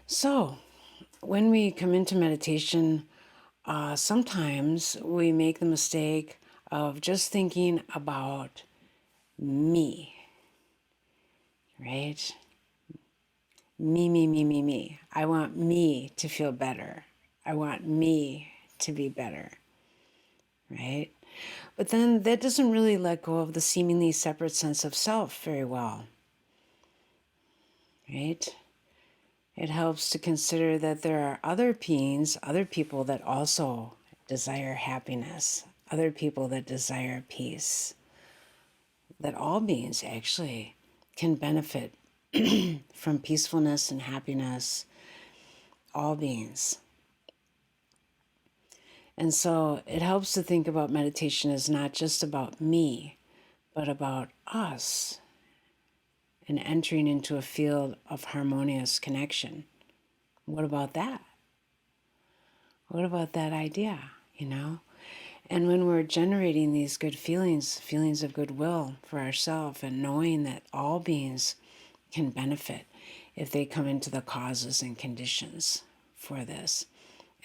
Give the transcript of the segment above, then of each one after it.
So, when we come into meditation, sometimes we make the mistake of just thinking about me, right? Me, me, me, me, me. I want me to feel better. I want me to be better, right? But then that doesn't really let go of the seemingly separate sense of self very well, right? It helps to consider that there are other beings, other people that also desire happiness, other people that desire peace, that all beings actually can benefit from peacefulness and happiness, all beings. And so it helps to think about meditation as not just about me, but about us and entering into a field of harmonious connection. What about that? What about that idea, you know? And when we're generating these good feelings, feelings of goodwill for ourselves, and knowing that all beings can benefit if they come into the causes and conditions for this.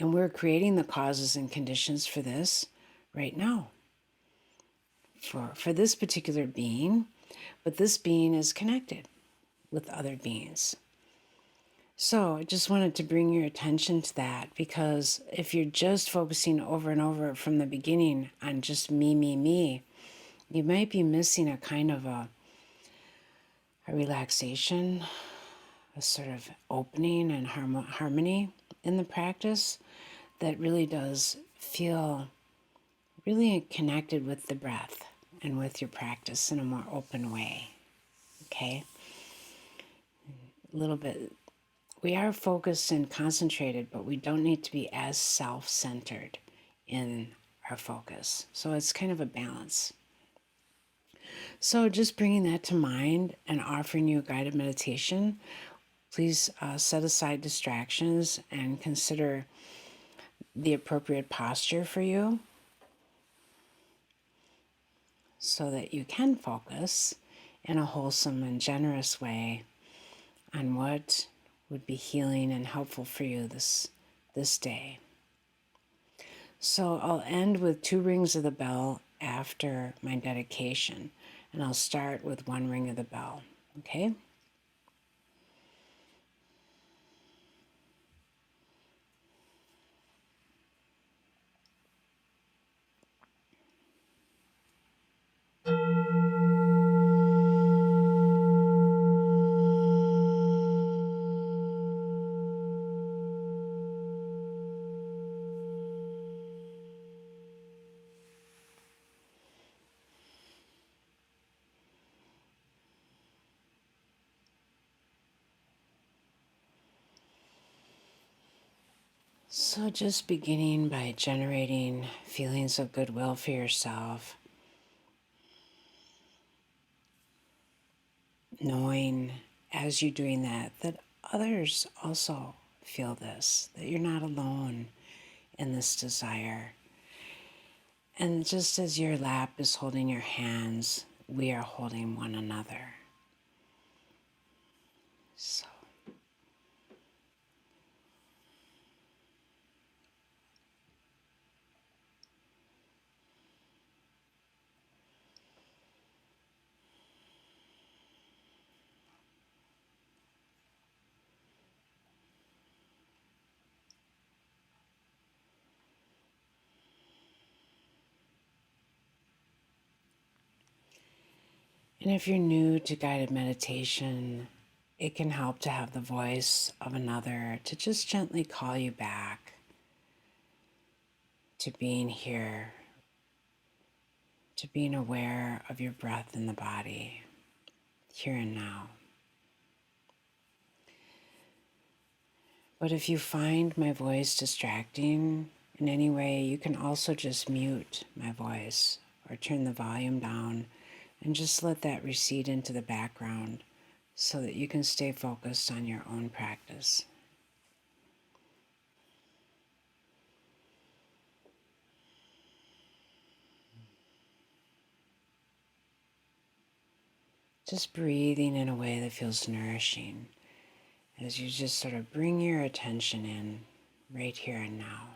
And we're creating the causes and conditions for this right now for this particular being, but this being is connected with other beings. So I just wanted to bring your attention to that, because if you're just focusing over and over from the beginning on just me, me, me, you might be missing a kind of a relaxation, a sort of opening and harmony in the practice that really does feel really connected with the breath and with your practice in a more open way. Okay? A little bit. We are focused and concentrated, but we don't need to be as self-centered in our focus. So it's kind of a balance. So just bringing that to mind and offering you a guided meditation, please set aside distractions and consider the appropriate posture for you so that you can focus in a wholesome and generous way on what would be healing and helpful for you this day. So I'll end with 2 rings of the bell after my dedication, and I'll start with 1 ring of the bell, okay? So just beginning by generating feelings of goodwill for yourself, knowing as you're doing that others also feel this, that you're not alone in this desire. And just as your lap is holding your hands, we are holding one another. So and if you're new to guided meditation, it can help to have the voice of another to just gently call you back to being here, to being aware of your breath in the body, here and now. But if you find my voice distracting in any way, you can also just mute my voice or turn the volume down and just let that recede into the background so that you can stay focused on your own practice. Just breathing in a way that feels nourishing as you just sort of bring your attention in right here and now.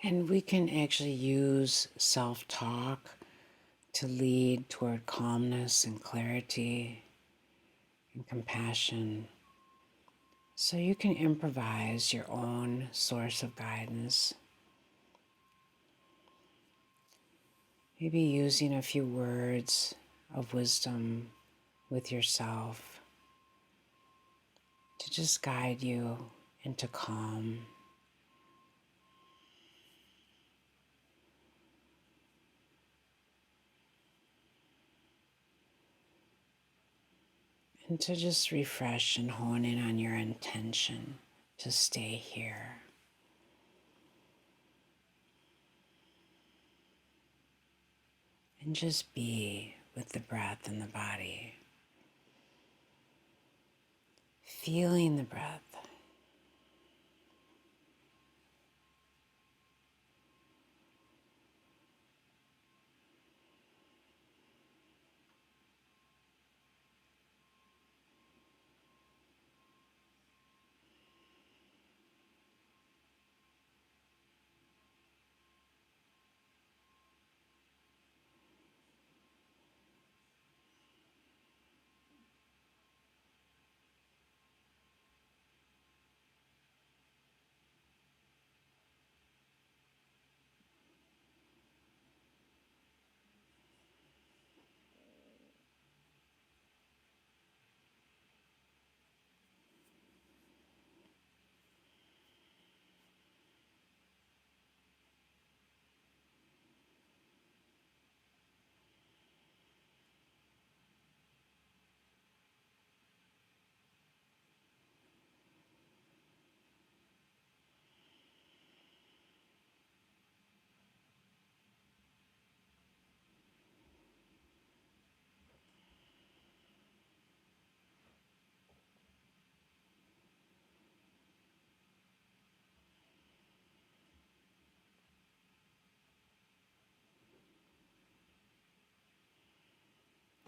And we can actually use self-talk to lead toward calmness and clarity and compassion. So you can improvise your own source of guidance. Maybe using a few words of wisdom with yourself to just guide you into calm. And to just refresh and hone in on your intention to stay here. And just be with the breath and the body. Feeling the breath.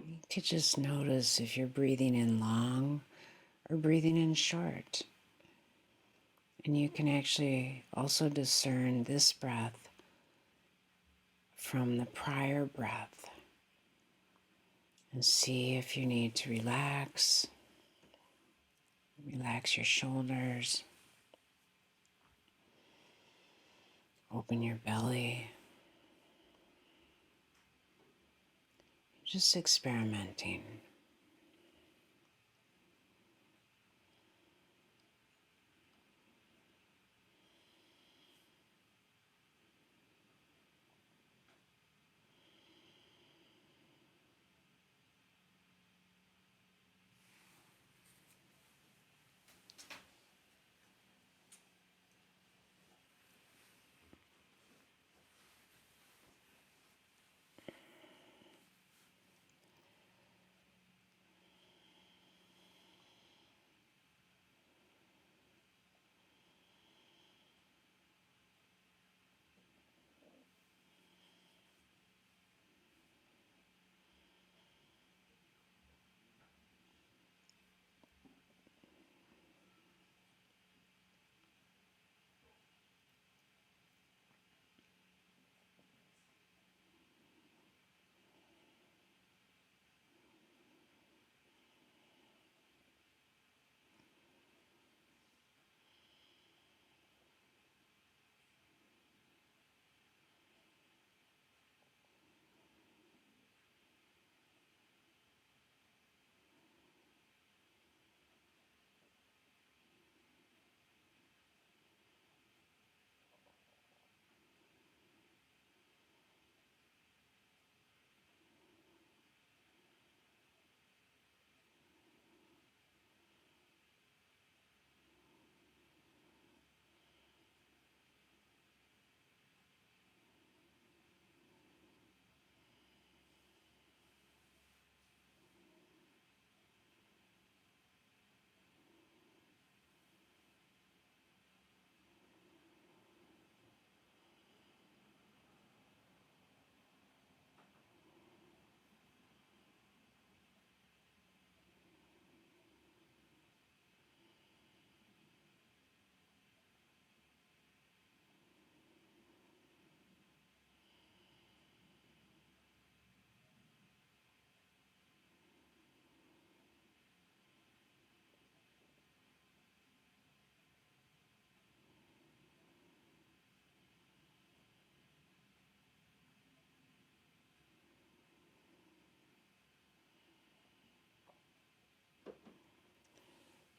You could just notice if you're breathing in long or breathing in short. And you can actually also discern this breath from the prior breath and see if you need to relax. Relax your shoulders, open your belly, just experimenting.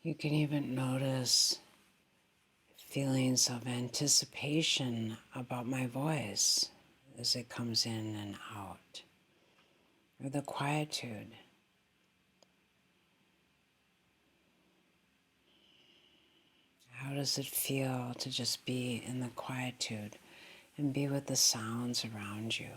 You can even notice feelings of anticipation about my voice as it comes in and out, or the quietude. How does it feel to just be in the quietude and be with the sounds around you?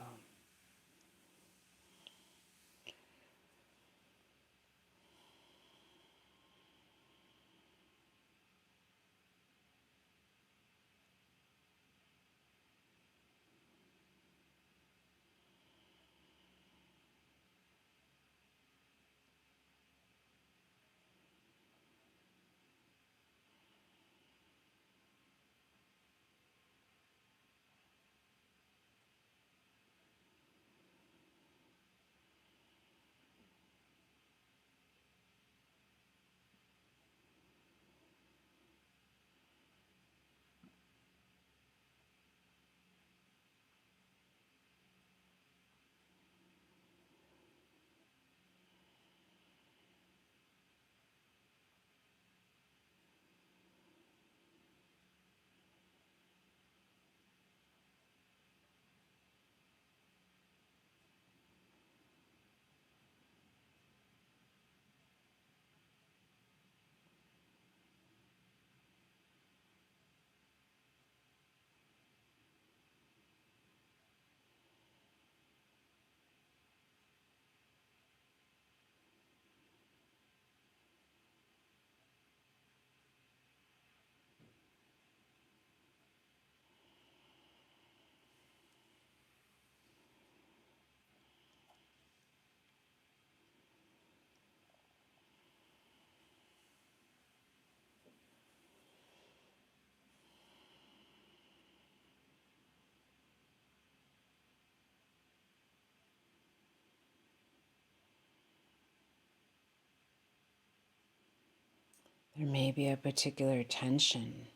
There may be a particular tension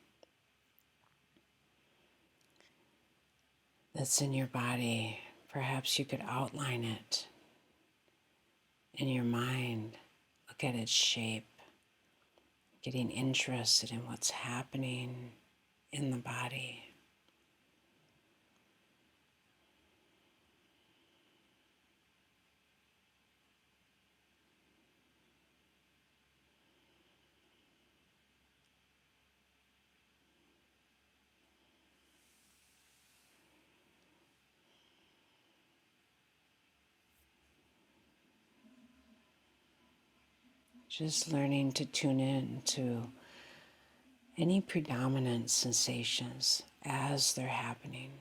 that's in your body. Perhaps you could outline it in your mind, look at its shape, getting interested in what's happening in the body. Just learning to tune in to any predominant sensations as they're happening.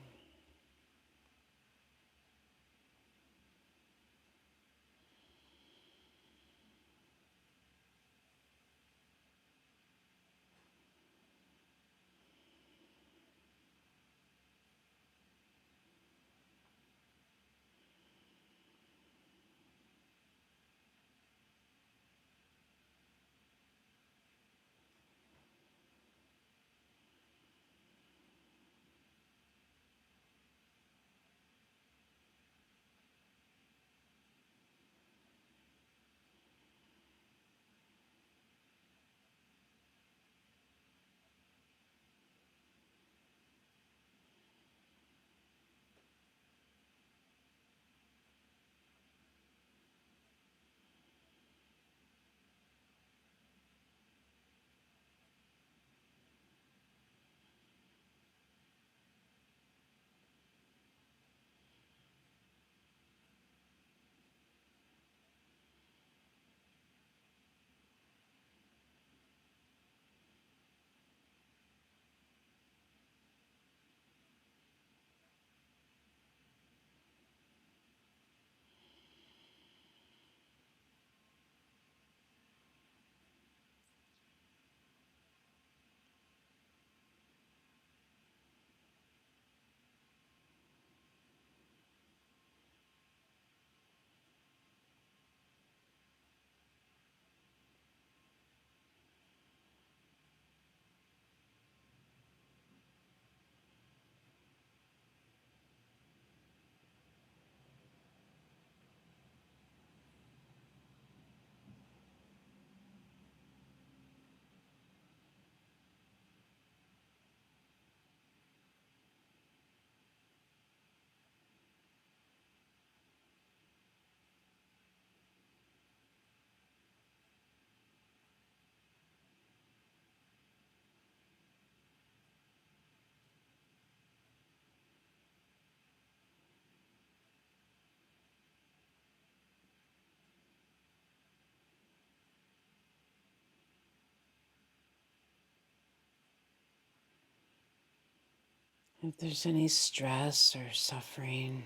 If there's any stress or suffering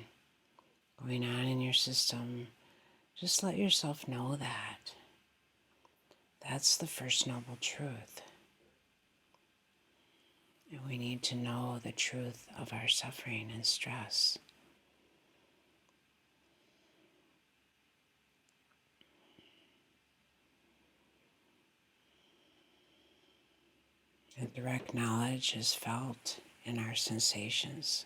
going on in your system, just let yourself know that. That's the first noble truth. And we need to know the truth of our suffering and stress. And direct knowledge is felt in our sensations.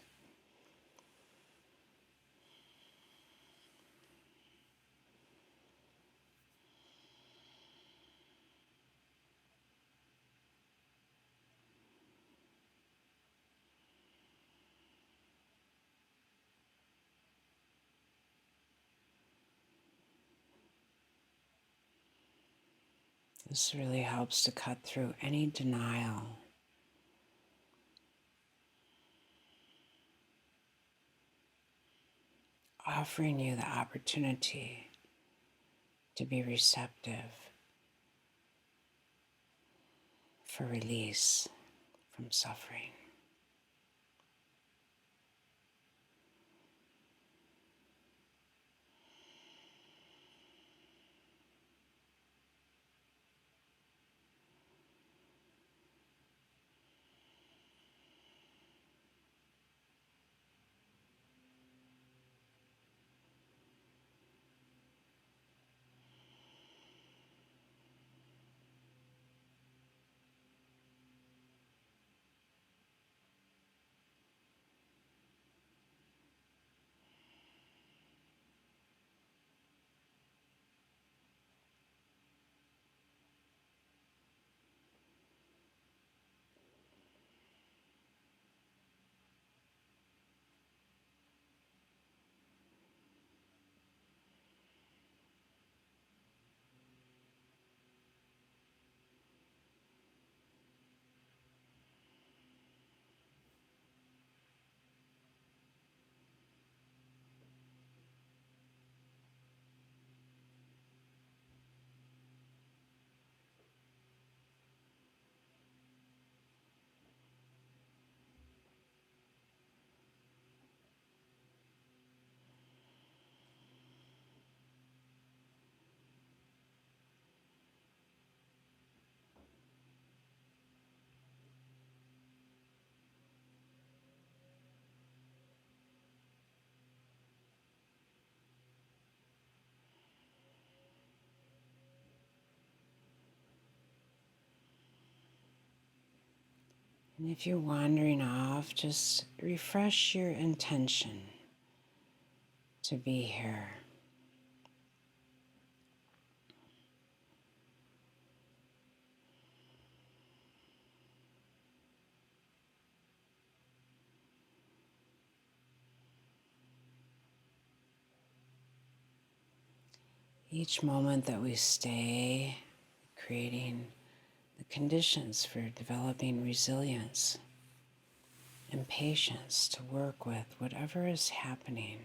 This really helps to cut through any denial, offering you the opportunity to be receptive for release from suffering. And if you're wandering off, just refresh your intention to be here. Each moment that we stay, creating the conditions for developing resilience and patience to work with whatever is happening.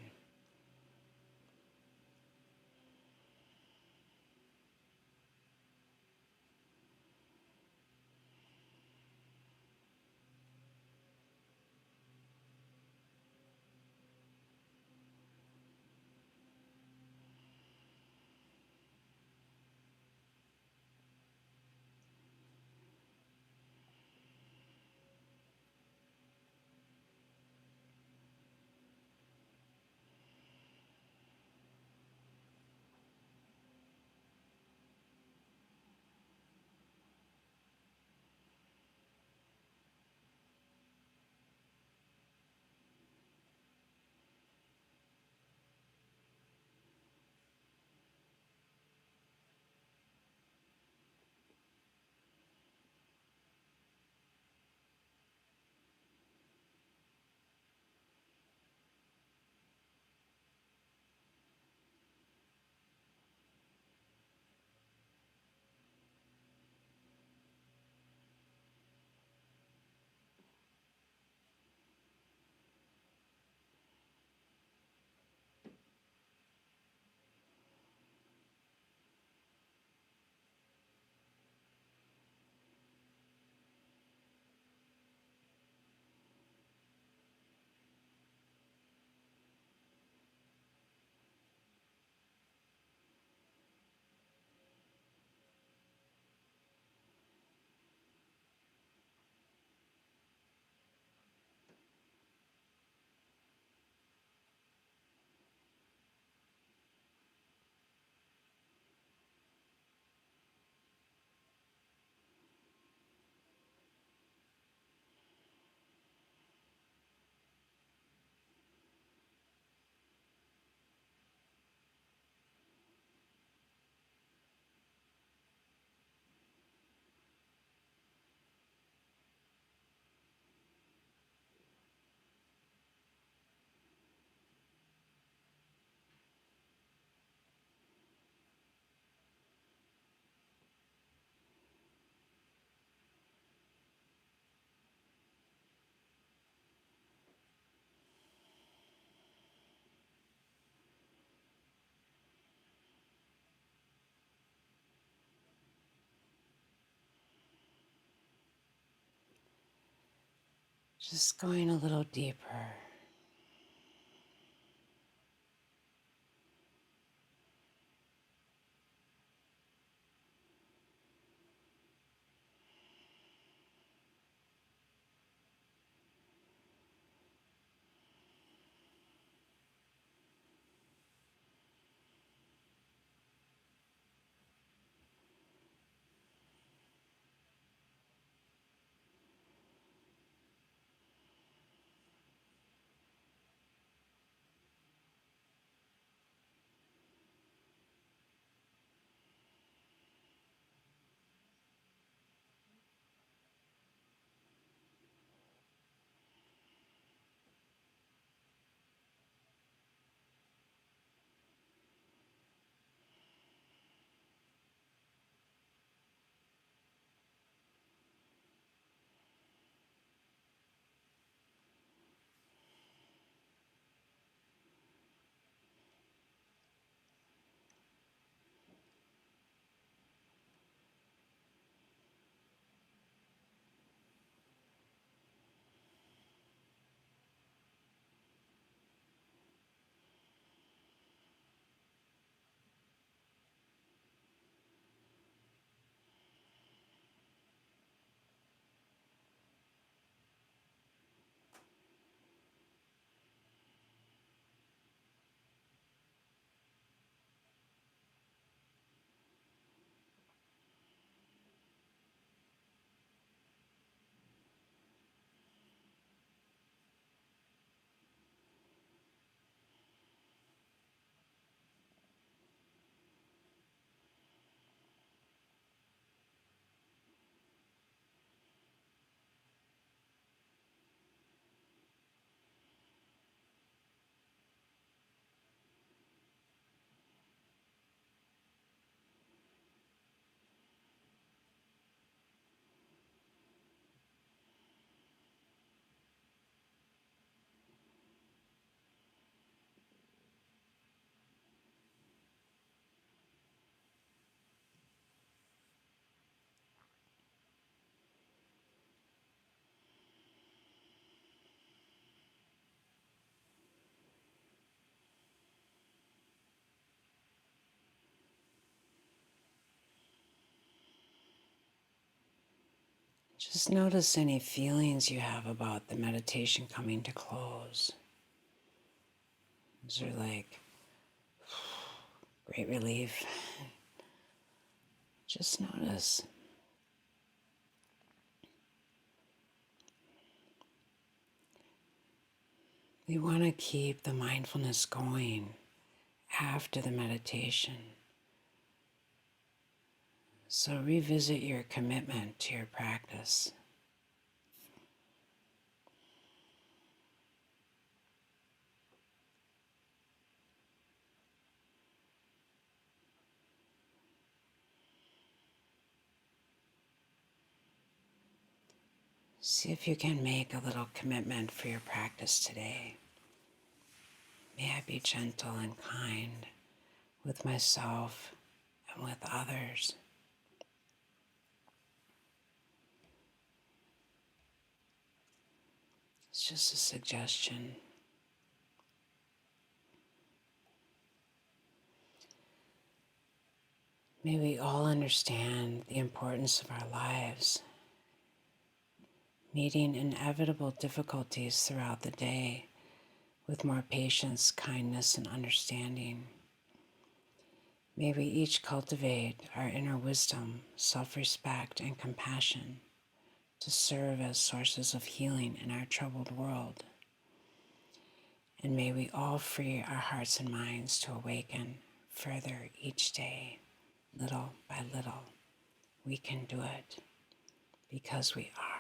Just going a little deeper. Just notice any feelings you have about the meditation coming to close. Those are like great relief. Just notice. We want to keep the mindfulness going after the meditation. So revisit your commitment to your practice. See if you can make a little commitment for your practice today. May I be gentle and kind with myself and with others. It's just a suggestion. May we all understand the importance of our lives, meeting inevitable difficulties throughout the day with more patience, kindness, and understanding. May we each cultivate our inner wisdom, self-respect, and compassion to serve as sources of healing in our troubled world. And may we all free our hearts and minds to awaken further each day, little by little. We can do it because we are.